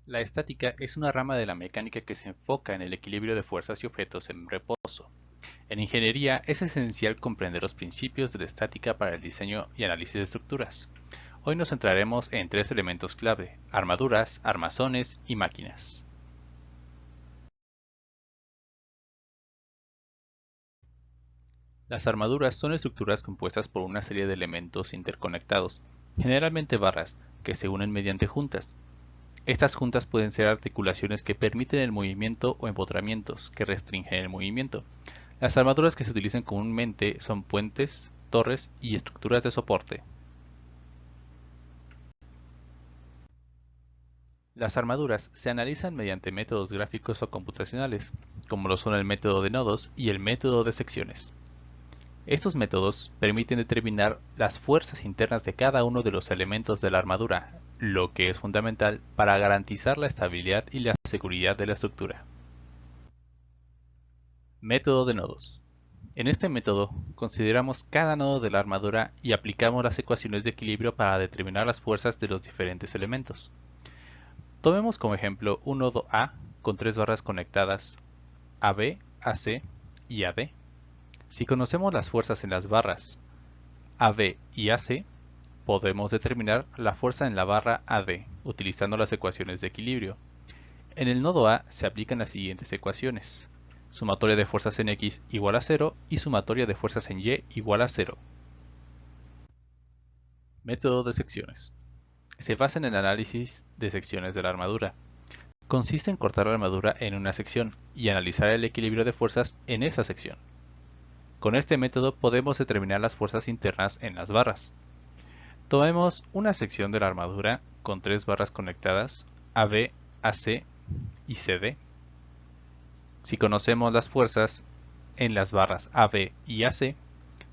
La estática es una rama de la mecánica que se enfoca en el equilibrio de fuerzas y objetos en reposo. En ingeniería es esencial comprender los principios de la estática para el diseño y análisis de estructuras. Hoy nos centraremos en tres elementos clave: armaduras, armazones y máquinas. Las armaduras son estructuras compuestas por una serie de elementos interconectados, generalmente barras, que se unen mediante juntas. Estas juntas pueden ser articulaciones que permiten el movimiento o empotramientos que restringen el movimiento. Las armaduras que se utilizan comúnmente son puentes, torres y estructuras de soporte. Las armaduras se analizan mediante métodos gráficos o computacionales, como lo son el método de nodos y el método de secciones. Estos métodos permiten determinar las fuerzas internas de cada uno de los elementos de la armadura, lo que es fundamental para garantizar la estabilidad y la seguridad de la estructura. Método de nodos. En este método, consideramos cada nodo de la armadura y aplicamos las ecuaciones de equilibrio para determinar las fuerzas de los diferentes elementos. Tomemos como ejemplo un nodo A con tres barras conectadas AB, AC y AD. Si conocemos las fuerzas en las barras AB y AC, podemos determinar la fuerza en la barra AD utilizando las ecuaciones de equilibrio. En el nodo A se aplican las siguientes ecuaciones: sumatoria de fuerzas en X igual a 0 y sumatoria de fuerzas en Y igual a 0. Método de secciones. Se basa en el análisis de secciones de la armadura. Consiste en cortar la armadura en una sección y analizar el equilibrio de fuerzas en esa sección. Con este método podemos determinar las fuerzas internas en las barras. Tomemos una sección de la armadura con tres barras conectadas AB, AC y CD. Si conocemos las fuerzas en las barras AB y AC,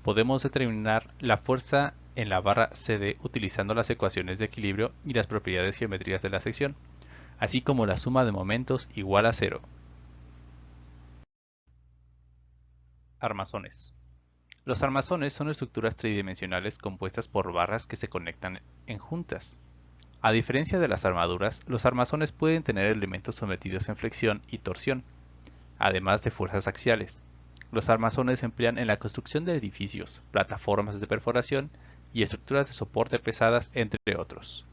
podemos determinar la fuerza en la barra CD utilizando las ecuaciones de equilibrio y las propiedades geométricas de la sección, así como la suma de momentos igual a 0. Armazones. Los armazones son estructuras tridimensionales compuestas por barras que se conectan en juntas. A diferencia de las armaduras, los armazones pueden tener elementos sometidos en flexión y torsión, además de fuerzas axiales. Los armazones se emplean en la construcción de edificios, plataformas de perforación y estructuras de soporte pesadas, entre otros.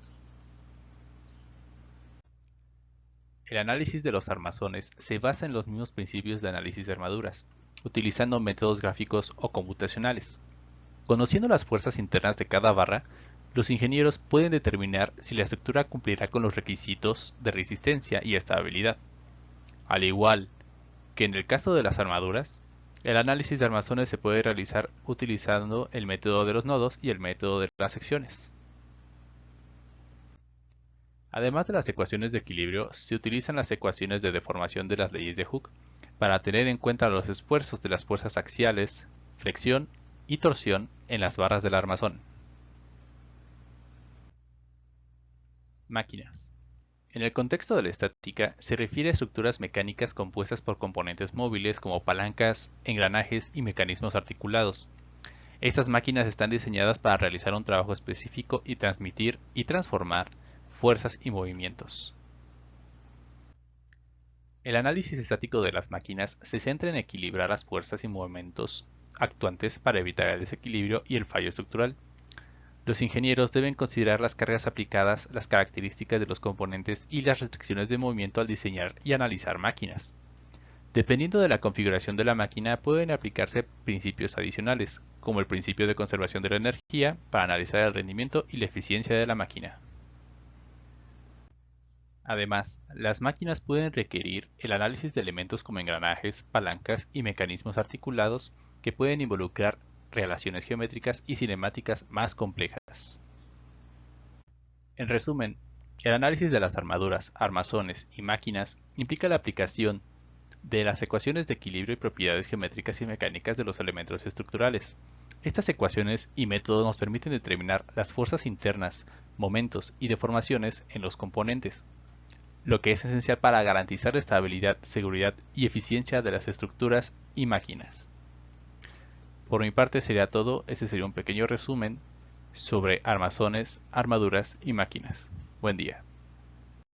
El análisis de los armazones se basa en los mismos principios de análisis de armaduras, utilizando métodos gráficos o computacionales. Conociendo las fuerzas internas de cada barra, los ingenieros pueden determinar si la estructura cumplirá con los requisitos de resistencia y estabilidad. Al igual que en el caso de las armaduras, el análisis de armazones se puede realizar utilizando el método de los nodos y el método de las secciones. Además de las ecuaciones de equilibrio, se utilizan las ecuaciones de deformación de las leyes de Hooke para tener en cuenta los esfuerzos de las fuerzas axiales, flexión y torsión en las barras del armazón. Máquinas. En el contexto de la estática, se refiere a estructuras mecánicas compuestas por componentes móviles como palancas, engranajes y mecanismos articulados. Estas máquinas están diseñadas para realizar un trabajo específico y transmitir y transformar fuerzas y movimientos. El análisis estático de las máquinas se centra en equilibrar las fuerzas y movimientos actuantes para evitar el desequilibrio y el fallo estructural. Los ingenieros deben considerar las cargas aplicadas, las características de los componentes y las restricciones de movimiento al diseñar y analizar máquinas. Dependiendo de la configuración de la máquina, pueden aplicarse principios adicionales, como el principio de conservación de la energía, para analizar el rendimiento y la eficiencia de la máquina. Además, las máquinas pueden requerir el análisis de elementos como engranajes, palancas y mecanismos articulados que pueden involucrar relaciones geométricas y cinemáticas más complejas. En resumen, el análisis de las armaduras, armazones y máquinas implica la aplicación de las ecuaciones de equilibrio y propiedades geométricas y mecánicas de los elementos estructurales. Estas ecuaciones y métodos nos permiten determinar las fuerzas internas, momentos y deformaciones en los componentes, lo que es esencial para garantizar la estabilidad, seguridad y eficiencia de las estructuras y máquinas. Por mi parte sería todo. Este sería un pequeño resumen sobre armazones, armaduras y máquinas. Buen día.